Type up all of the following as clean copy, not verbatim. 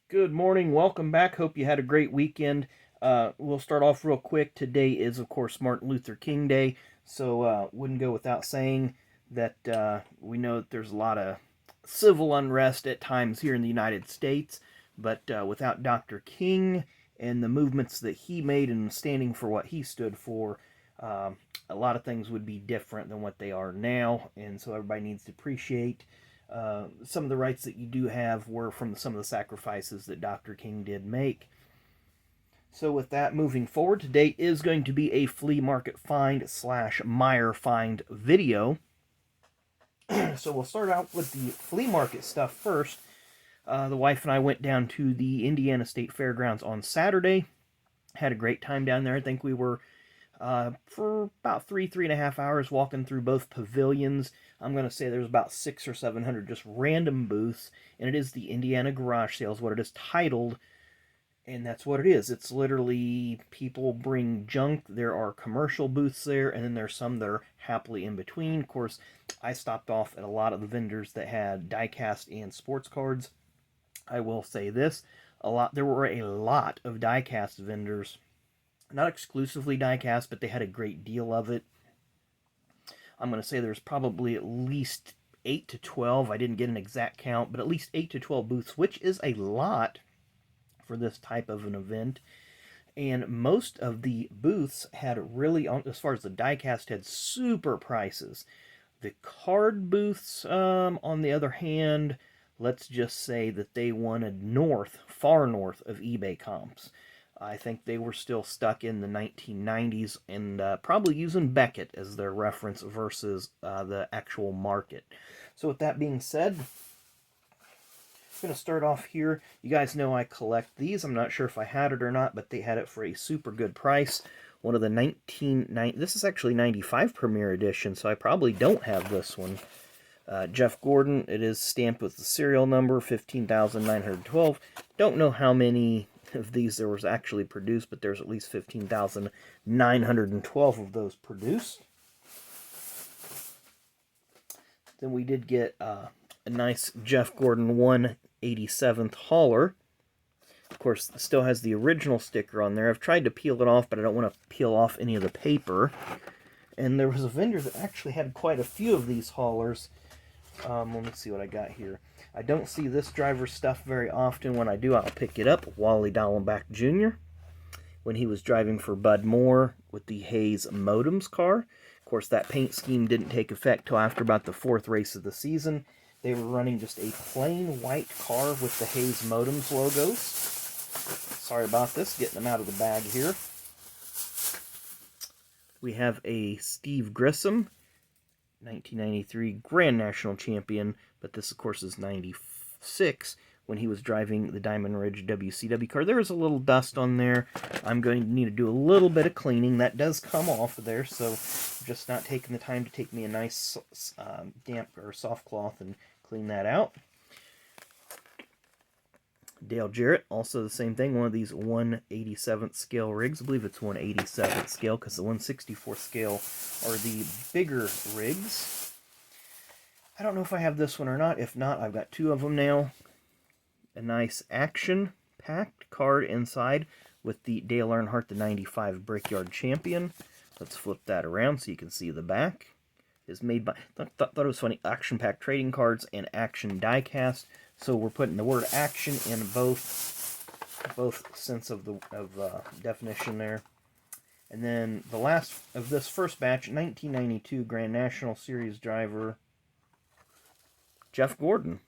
Good morning. Welcome back. Hope you had a great weekend. We'll start off real quick. Today is, of course, Martin Luther King Day, so wouldn't go without saying that we know that there's a lot of civil unrest at times here in the United States, but without Dr. King and the movements that he made and standing for what he stood for, uh, a lot of things would be different than what they are now, and so everybody needs to appreciate some of the rights that you do have were from some of the sacrifices that Dr. King did make. So with that, moving forward, today is going to be a flea market find slash Meijer find video. So we'll start out with the flea market stuff first. The wife and I went down to the Indiana State Fairgrounds on Saturday. Had a great time down there. I think we were for about three and a half hours walking through both pavilions. I'm going to say there's about 600 or 700 just random booths, and it is the Indiana Garage Sales, what it is titled, and that's what it is. It's literally people bring junk. There are commercial booths there, and then there's some that are happily in between. Of course, I stopped off at a lot of the vendors that had diecast and sports cards. I will say this, there were a lot of diecast vendors, not exclusively diecast, but they had a great deal of it. I'm going to say there's probably at least 8 to 12. I didn't get an exact count, but at least 8 to 12 booths, which is a lot for this type of an event. And most of the booths had really, as far as the diecast, had super prices. The card booths, on the other hand, let's just say that they wanted far north of eBay comps. I think they were still stuck in the 1990s and probably using Beckett as their reference versus the actual market. So with that being said, I'm going to start off here. You guys know I collect these. I'm not sure if I had it or not, but they had it for a super good price. One of the 1990, this is actually 95 Premier Edition, so I probably don't have this one. Jeff Gordon, it is stamped with the serial number 15,912. Don't know how many of these there was actually produced, but there's at least 15,912 of those produced. Then we did get a nice Jeff Gordon 187th hauler. Of course, it still has the original sticker on there. I've tried to peel it off, but I don't want to peel off any of the paper. And there was a vendor that actually had quite a few of these haulers. Let me see what I got here. I don't see this driver's stuff very often. When I do, I'll pick it up. Wally Dallenbach Jr. when he was driving for Bud Moore with the Hayes Modems car. Of course, that paint scheme didn't take effect till after about the 4th race of the season. They were running just a plain white car with the Hayes Modems logos. Sorry about this, getting them out of the bag here. We have a Steve Grissom, 1993 Grand National Champion, but this, of course, is 96 when he was driving the Diamond Ridge WCW car. There is a little dust on there. I'm going to need to do a little bit of cleaning. That does come off of there, so I'm just not taking the time to take me a nice damp or soft cloth and clean that out. Dale Jarrett, also the same thing, one of these 187th scale rigs. I believe it's 187th scale because the 164th scale are the bigger rigs. I don't know if I have this one or not. If not, I've got 2 of them now. A nice action-packed card inside with the Dale Earnhardt, the 95 Brickyard Champion. Let's flip that around so you can see the back. It's made by, thought it was funny, action-packed trading cards and action diecast. So we're putting the word action in both sense of the definition there. And then the last of this first batch, 1992 Grand National Series driver Jeff Gordon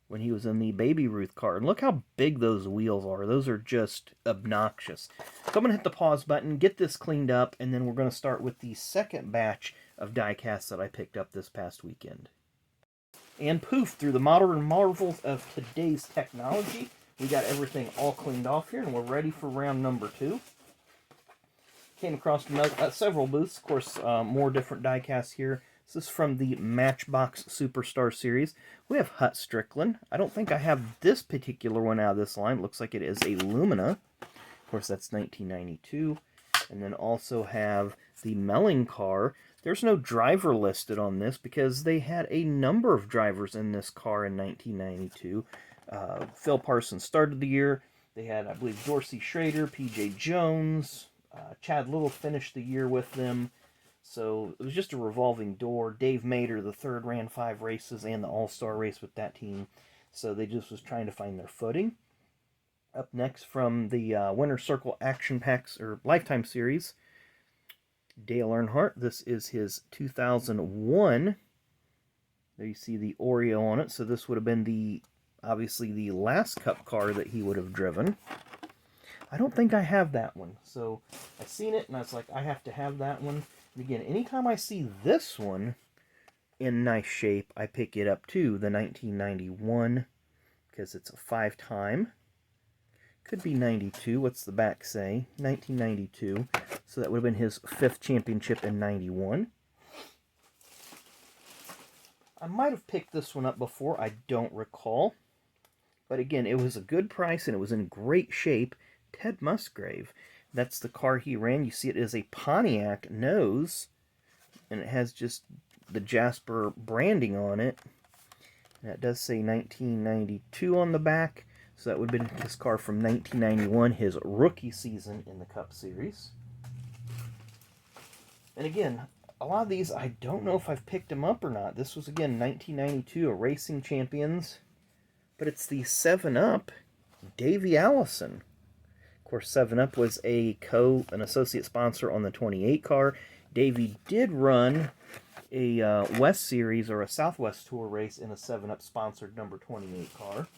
when he was in the Baby Ruth car. And look how big those wheels are. Those are just obnoxious. So I'm going to hit the pause button, get this cleaned up, and then we're going to start with the second batch of diecasts that I picked up this past weekend. And poof, through the modern marvels of today's technology, we got everything all cleaned off here, and we're ready for round number 2. Came across several booths, of course, more different diecasts here. This is from the Matchbox Superstar Series. We have Hut Strickland. I don't think I have this particular one out of this line. It looks like it is a Lumina. Of course, that's 1992. And then also have the Melling car. There's no driver listed on this because they had a number of drivers in this car in 1992. Phil Parsons started the year. They had, I believe, Dorsey Schrader, P.J. Jones, Chad Little finished the year with them. So it was just a revolving door. Dave Mader, the third, ran 5 races and the All-Star race with that team. So they just was trying to find their footing. Up next from the Winter Circle Action Packs or Lifetime Series, Dale Earnhardt. This is his 2001. There you see the Oreo on it. So this would have been obviously the last Cup car that he would have driven. I don't think I have that one. So I seen it and I was like, I have to have that one. And again, anytime I see this one in nice shape, I pick it up too. The 1991, because it's a 5-time. Could be 92. What's the back say? 1992. So that would have been his 5th championship in 91. I might have picked this one up before. I don't recall. But again, it was a good price and it was in great shape. Ted Musgrave. That's the car he ran. You see it is a Pontiac nose. And it has just the Jasper branding on it. And it does say 1992 on the back. So that would have been his car from 1991, his rookie season in the Cup Series. And again, a lot of these, I don't know if I've picked them up or not. This was, again, 1992, a Racing Champions. But it's the 7-Up Davey Allison. Of course, 7-Up was an associate sponsor on the 28 car. Davey did run a West Series or a Southwest Tour race in a 7-Up sponsored number 28 car.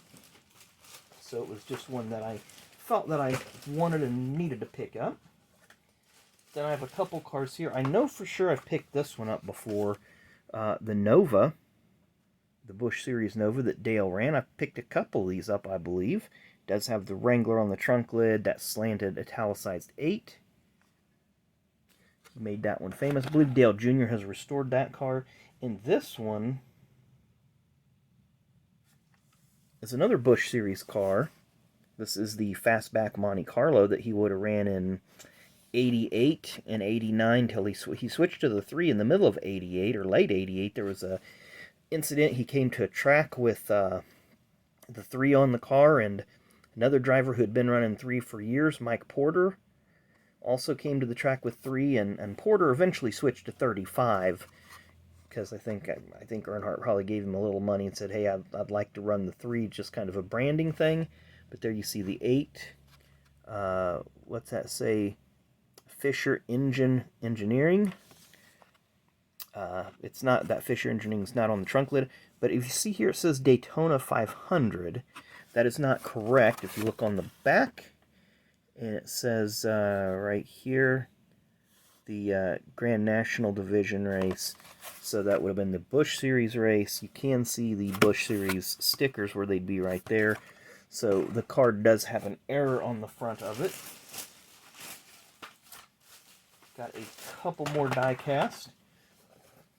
So it was just one that I felt that I wanted and needed to pick up. Then I have a couple cars here. I know for sure I've picked this one up before. The Nova, the Busch Series Nova that Dale ran. I picked a couple of these up, I believe. It does have the Wrangler on the trunk lid, that slanted italicized 8. Made that one famous. I believe Dale Jr. has restored that car. And this one is another Busch Series car. This is the Fastback Monte Carlo that he would have ran in 88 and 89 till he switched to the 3 in the middle of 88 or late 88. There was a incident. He came to a track with the 3 on the car, and another driver who had been running 3 for years, Mike Porter, also came to the track with 3, and Porter eventually switched to 35 because I think Earnhardt probably gave him a little money and said, hey, I'd like to run the 3, just kind of a branding thing. But there you see the 8. What's that say? Fisher Engineering. It's not, that Fisher Engineering is not on the trunk lid. But if you see here, it says Daytona 500. That is not correct. If you look on the back, and it says right here, the Grand National Division race. So that would have been the Busch Series race. You can see the Busch Series stickers where they'd be right there. So the card does have an error on the front of it. Got a couple more die cast.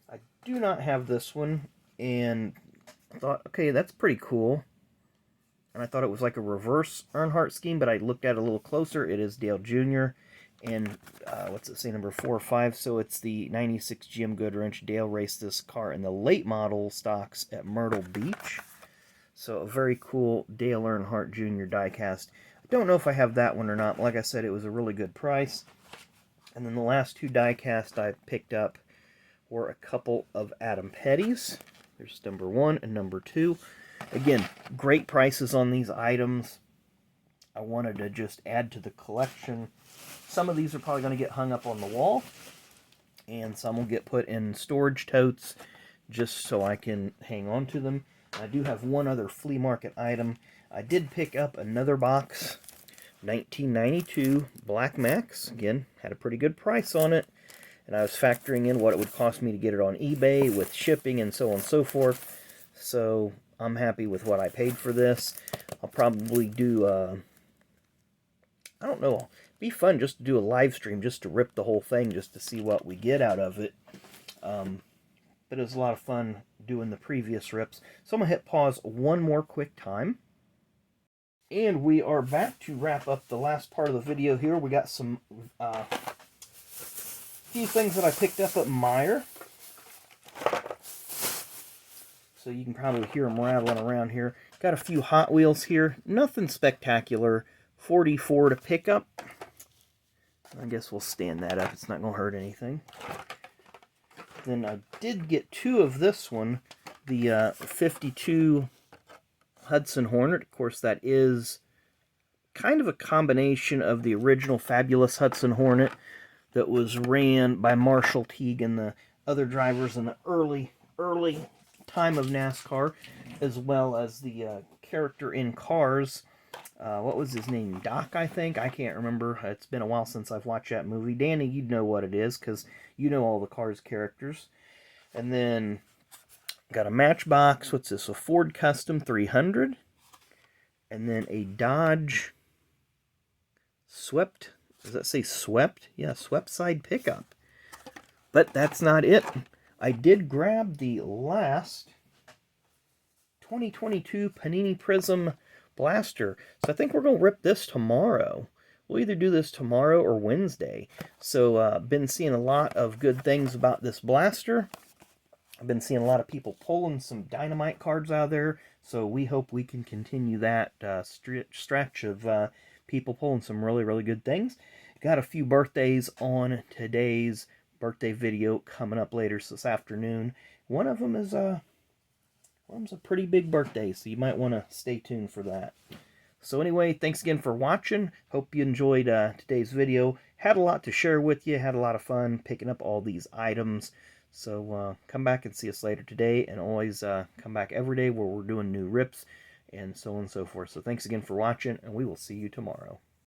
I do not have this one, and I thought, okay, that's pretty cool. And I thought it was like a reverse Earnhardt scheme, but I looked at it a little closer. It is Dale Jr. And what's it say, number 4 or 5? So it's the 96 GM Goodwrench. Dale raced this car in the late model stocks at Myrtle Beach. So a very cool Dale Earnhardt Jr. diecast. I don't know if I have that one or not. Like I said, it was a really good price. And then the last 2 diecast I picked up were a couple of Adam Petty's. There's number 1 and number 2. Again, great prices on these items. I wanted to just add to the collection. Some of these are probably going to get hung up on the wall, and some will get put in storage totes just so I can hang on to them. I do have one other flea market item. I did pick up another box, 1992 Black Max. Again, had a pretty good price on it, and I was factoring in what it would cost me to get it on eBay with shipping and so on and so forth. So I'm happy with what I paid for this. I'll probably do, I don't know, be fun just to do a live stream, just to rip the whole thing, just to see what we get out of it. But it was a lot of fun doing the previous rips. So I'm going to hit pause one more quick time. And we are back to wrap up the last part of the video here. We got some few things that I picked up at Meijer. So you can probably hear them rattling around here. Got a few Hot Wheels here. Nothing spectacular. 44 to pick up. I guess we'll stand that up. It's not going to hurt anything. Then I did get 2 of this one. The 52 Hudson Hornet. Of course, that is kind of a combination of the original Fabulous Hudson Hornet that was ran by Marshall Teague and the other drivers in the early time of NASCAR, as well as the character in Cars. What was his name? Doc, I think? I can't remember. It's been a while since I've watched that movie. Danny, you'd know what it is, because you know all the Cars characters. And then, got a Matchbox. What's this? A Ford Custom 300. And then a Dodge Swept. Does that say Swept? Yeah, Swept side pickup. But that's not it. I did grab the last 2022 Panini Prism Blaster. So I think we're going to rip this tomorrow. We'll either do this tomorrow or Wednesday. So been seeing a lot of good things about this blaster. I've been seeing a lot of people pulling some Dynamite cards out of there. So we hope we can continue that stretch of people pulling some really good things. Got a few birthdays on today's birthday video coming up later this afternoon. One of them is a pretty big birthday, so you might want to stay tuned for that. So anyway, thanks again for watching. Hope you enjoyed today's video. Had a lot to share with you. Had a lot of fun picking up all these items. So come back and see us later today, and always come back every day where we're doing new rips and so on and so forth. So thanks again for watching, and we will see you tomorrow.